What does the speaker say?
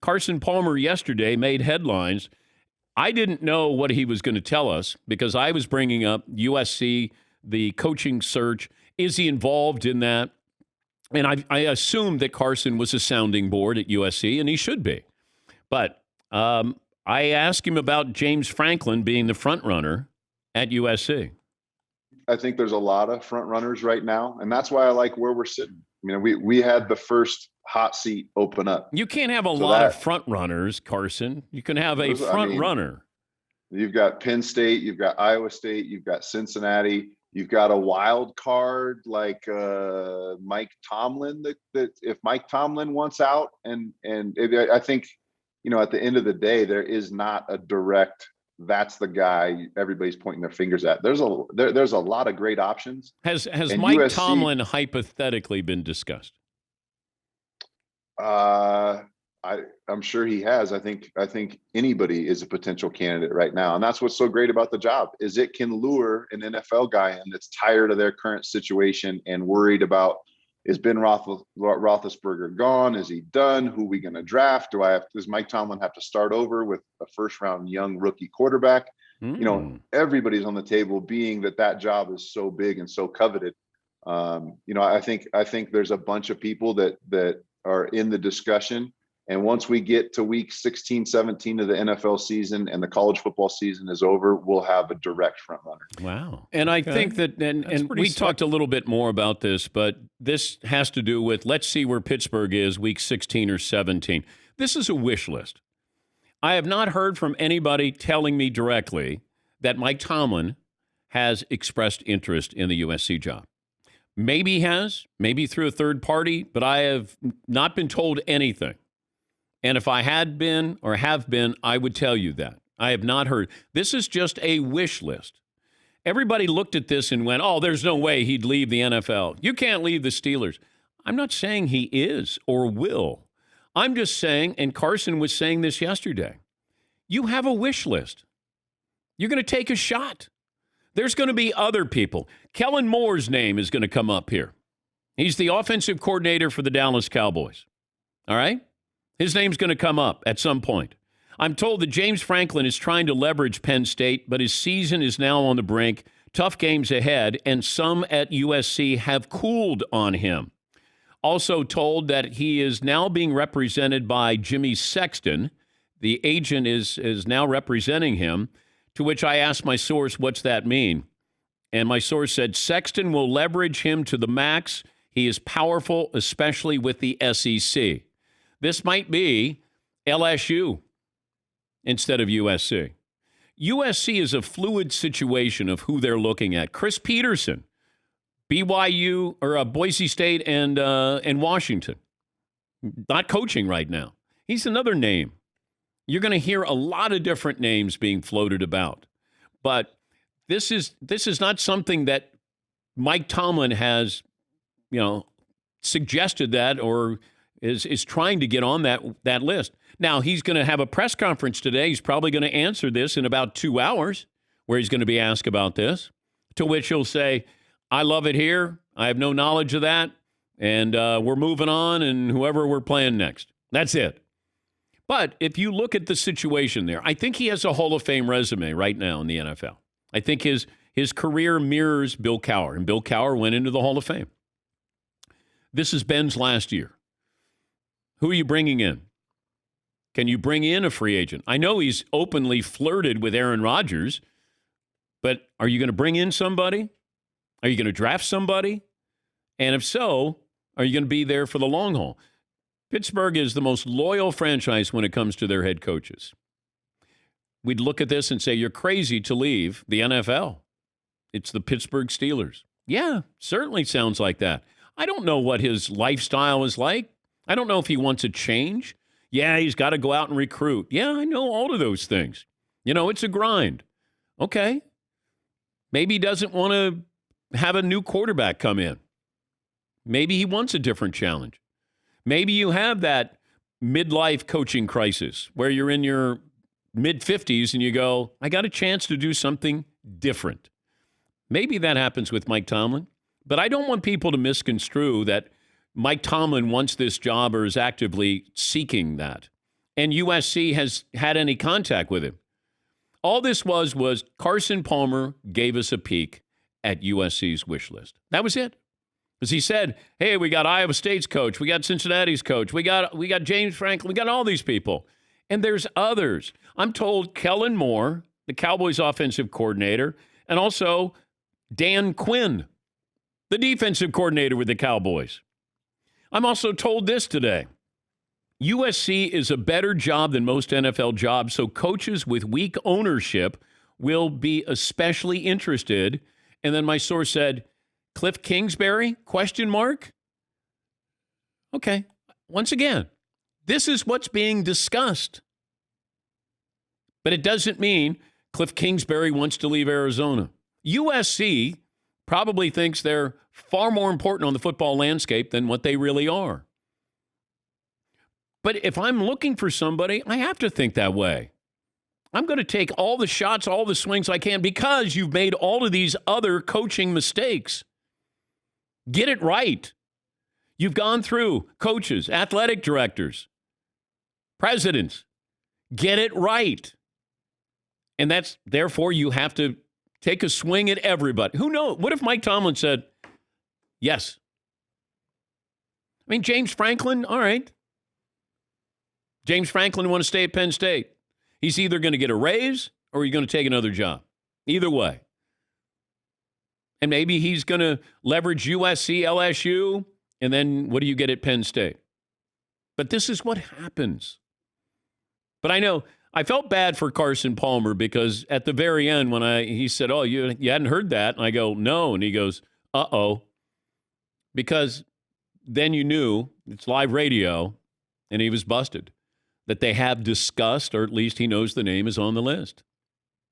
Carson Palmer yesterday made headlines. I didn't know what he was going to tell us because I was bringing up USC, the coaching search. Is he involved in that? And I assumed that Carson was a sounding board at USC, and he should be. But I asked him about James Franklin being the front runner at USC. I think there's a lot of front runners right now, and that's why I like where we're sitting. I mean, we had the first hot seat open up. You can't have a lot of front runners, Carson. You can have a front runner. You've got Penn State, you've got Iowa State, you've got Cincinnati, you've got a wild card like Mike Tomlin. That if Mike Tomlin wants out, I think, at the end of the day, there is not a direct. That's the guy everybody's pointing their fingers at. There's a lot of great options. Has Mike USC, Tomlin hypothetically been discussed? I'm sure he has. I think anybody is a potential candidate right now, and that's what's so great about the job is it can lure an NFL guy in that's tired of their current situation and worried about, is Ben Roethlisberger gone? Is he done? Who are we going to draft? Does Mike Tomlin have to start over with a first-round young rookie quarterback? Everybody's on the table, being that job is so big and so coveted. I think there's a bunch of people that are in the discussion. And once we get to week 16, 17 of the NFL season and the college football season is over, we'll have a direct front runner. Wow. And I think that, and we talked a little bit more about this, but this has to do with, let's see where Pittsburgh is week 16 or 17. This is a wish list. I have not heard from anybody telling me directly that Mike Tomlin has expressed interest in the USC job. Maybe he has, maybe through a third party, but I have not been told anything. And if I had been or have been, I would tell you that. I have not heard. This is just a wish list. Everybody looked at this and went, oh, there's no way he'd leave the NFL. You can't leave the Steelers. I'm not saying he is or will. I'm just saying, and Carson was saying this yesterday, you have a wish list. You're going to take a shot. There's going to be other people. Kellen Moore's name is going to come up here. He's the offensive coordinator for the Dallas Cowboys. All right? His name's going to come up at some point. I'm told that James Franklin is trying to leverage Penn State, but his season is now on the brink. Tough games ahead, and some at USC have cooled on him. Also told that he is now being represented by Jimmy Sexton. The agent is now representing him, to which I asked my source, what's that mean? And my source said, Sexton will leverage him to the max. He is powerful, especially with the SEC. This might be LSU instead of USC. USC is a fluid situation of who they're looking at. Chris Peterson, BYU or Boise State and Washington, not coaching right now. He's another name. You're going to hear a lot of different names being floated about, but this is not something that Mike Tomlin has, suggested that or is trying to get on that list. Now, he's going to have a press conference today. He's probably going to answer this in about 2 hours, where he's going to be asked about this, to which he'll say, I love it here. I have no knowledge of that, and we're moving on, and whoever we're playing next. That's it. But if you look at the situation there, I think he has a Hall of Fame resume right now in the NFL. I think his career mirrors Bill Cowher, and Bill Cowher went into the Hall of Fame. This is Ben's last year. Who are you bringing in? Can you bring in a free agent? I know he's openly flirted with Aaron Rodgers, but are you going to bring in somebody? Are you going to draft somebody? And if so, are you going to be there for the long haul? Pittsburgh is the most loyal franchise when it comes to their head coaches. We'd look at this and say, you're crazy to leave the NFL. It's the Pittsburgh Steelers. Yeah, certainly sounds like that. I don't know what his lifestyle is like. I don't know if he wants a change. Yeah, he's got to go out and recruit. Yeah, I know all of those things. It's a grind. Okay. Maybe he doesn't want to have a new quarterback come in. Maybe he wants a different challenge. Maybe you have that midlife coaching crisis where you're in your mid-50s and you go, I got a chance to do something different. Maybe that happens with Mike Tomlin, but I don't want people to misconstrue that Mike Tomlin wants this job or is actively seeking that. and USC has had any contact with him. All this was Carson Palmer gave us a peek at USC's wish list. That was it. Because he said, hey, we got Iowa State's coach, we got Cincinnati's coach, we got James Franklin, we got all these people. And there's others. I'm told Kellen Moore, the Cowboys offensive coordinator, and also Dan Quinn, the defensive coordinator with the Cowboys. I'm also told this today. USC is a better job than most NFL jobs, so coaches with weak ownership will be especially interested. And then my source said, Cliff Kingsbury, ? Okay. Once again, this is what's being discussed. But it doesn't mean Cliff Kingsbury wants to leave Arizona. USC probably thinks they're far more important on the football landscape than what they really are. But if I'm looking for somebody, I have to think that way. I'm going to take all the shots, all the swings I can because you've made all of these other coaching mistakes. Get it right. You've gone through coaches, athletic directors, presidents. Get it right. And therefore you have to take a swing at everybody. Who knows? What if Mike Tomlin said, yes? I mean, James Franklin, all right. James Franklin want to stay at Penn State. He's either going to get a raise or he's going to take another job. Either way. And maybe he's going to leverage USC, LSU, and then what do you get at Penn State? But this is what happens. But I know I felt bad for Carson Palmer because at the very end when he said, oh, you hadn't heard that? And I go, no. And he goes, uh-oh. Because then you knew, it's live radio, and he was busted, that they have discussed, or at least he knows the name is on the list.